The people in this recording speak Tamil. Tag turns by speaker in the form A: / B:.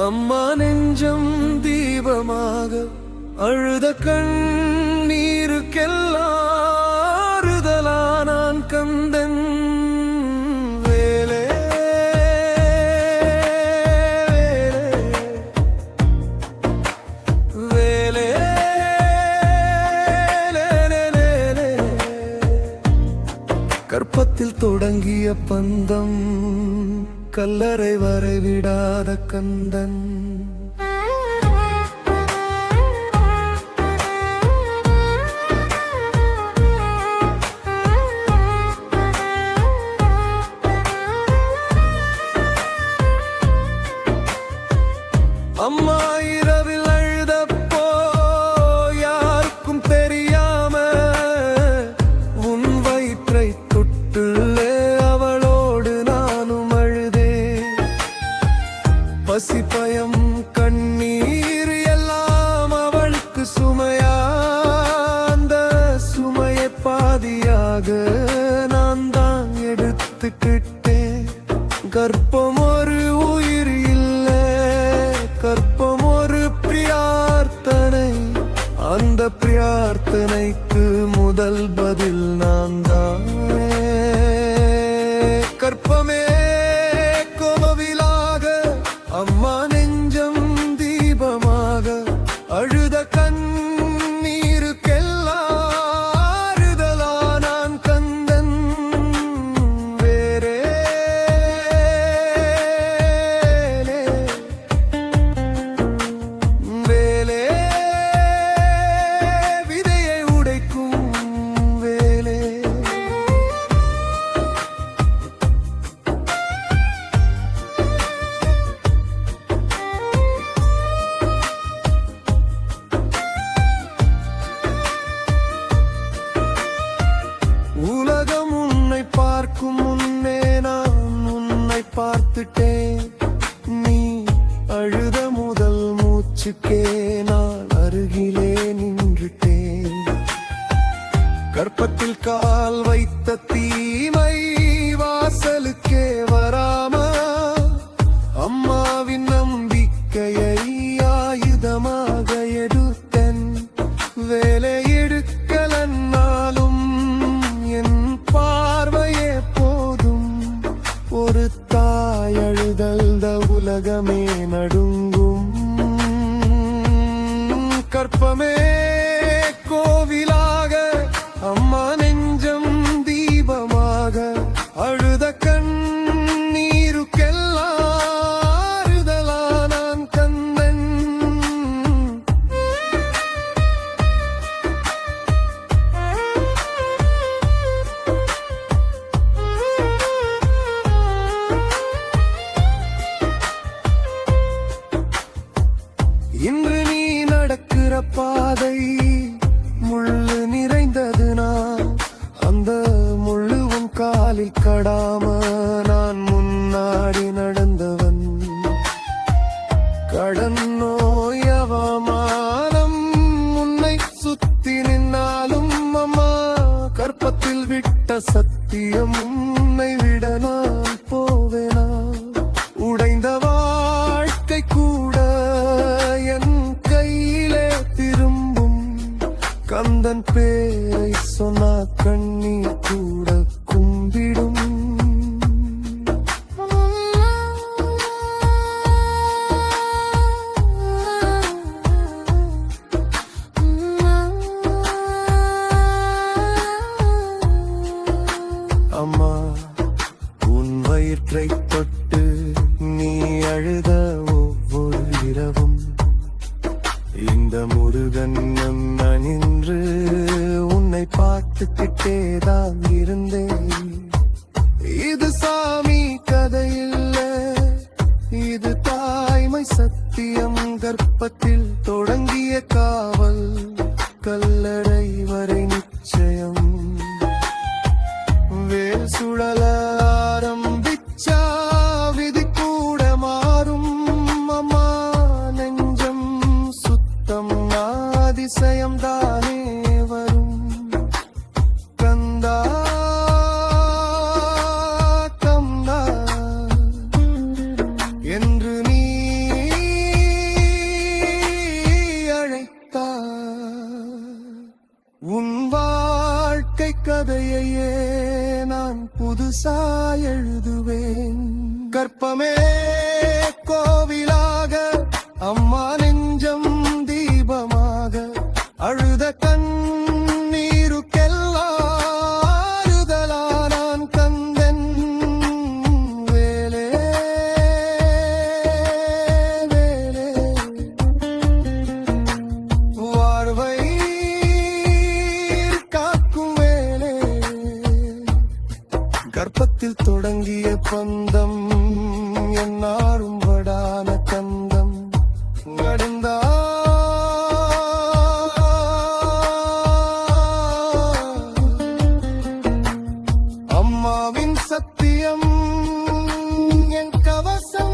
A: அம்மா நெஞ்சம் தீபமாக அழுத கண்ணீருக்கெல்லாம் ஆறுதலானான் கந்தன். வேலே வேலே வேலே கற்பத்தில் தொடங்கிய பந்தம் கல்லறை வரை விடாத கந்தன். அம்மா இரவில் அழுதப்போ யாருக்கும் தெரியாம உன் வயிற்றை தொட்டுள்ளே அவளோடு நானும் அழுதேன். பசி பயம் கண்ணீர் எல்லாம் அவளுக்கு சுமையா, அந்த சுமையை பாதியாக நான் தான் எடுத்துக்கிட்டேன். கர்ப்பம் ஒரு உயிர் இல்லை, கற்பம் ஒரு பிரார்த்தனை. அந்த பிரார்த்தனைக்கு முதல் பதில் நான் தான். கற்பமே கோவிலாக அம்மா நெஞ்சம் தீபமாக அழுத கண்ணீருக்கெல்லாம் ஆறுதலானான் கந்தன். வேறே வேலே விதையை உடைக்கும் வேலே. உலகம் உன்னை பார்க்கும் முன்னே நான் உன்னை பார்த்துட்டேன். நீ அழுத முதல் மூச்சுக்கே நான் அருகிலே நின்றுட்டேன். கற்பத்தில் கால் வைத்த தீமை வாசலுக்கே வராம அம்மாவின் நம்பிக்கையை ஆயுதமாக எடுத்தேன். வேலை எடுக்கலன்னாலும் என் பார்வையே போதும். ஒரு தாய் அழுதல்த உலகமே நடுங்கும். கற்பமே கோவிலாக அம்மா நெஞ்சம் தீபமாக அழுத கண்ணீருக்கெல்லாம் ஆறுதலானான் கந்தன். இன்று நீ நடக்கிற பாதை முள்ளு நிறைந்தது. நான் அந்த முள்ளு உன் காலில் கடாம நான் முன்னாடி நடந்தவன். கடன் நோய் அவமானம் உன்னை சுத்தி நின்னாலும் அம்மா கற்பத்தில் விட்ட சத்தியம் உன்னை விட நான் போவேனா. உடைந்த வாழ்க்கை கூட என் கையிலே திரும்பும். கந்தன் பேரை சொன்னா கண்ணீர் கூட கும்பிடும். அம்மா உன் வயிற்றை தொட்டு நீ அழுத ஒவ்வொரு இரவும் இந்த முருகன் நான் இன்று உன்னை பார்த்துக்கிட்டேதான் இருந்தேன். இது சாமி கதையில்ல, இது தாய்மை சத்தியம். கர்ப்பத்தில் தொடங்கிய காவல் கல்லறை வரை நிச்சயம். வேல் சுழல ஆரம்பிச்சா விதி கூட மாறும். அம்மா நெஞ்சம் சுத்தம் அதிசயம் தானே வரும். கந்தா கந்தா என்று நீ கற்பமே கோவிலாக அம்மா நெஞ்சம் தீபமாக அழுத கண்ணீருக்கெல்லாம் ஆறுதலானான் கந்தன் வேலே வேலே வாழ்வை காக்கும் வேலே கர்ப்பத்தில் தொடங்கிய பந்தம் என்னாரும் வடான கந்தம் நடந்தா அம்மாவின் சத்தியம் என் கவசம்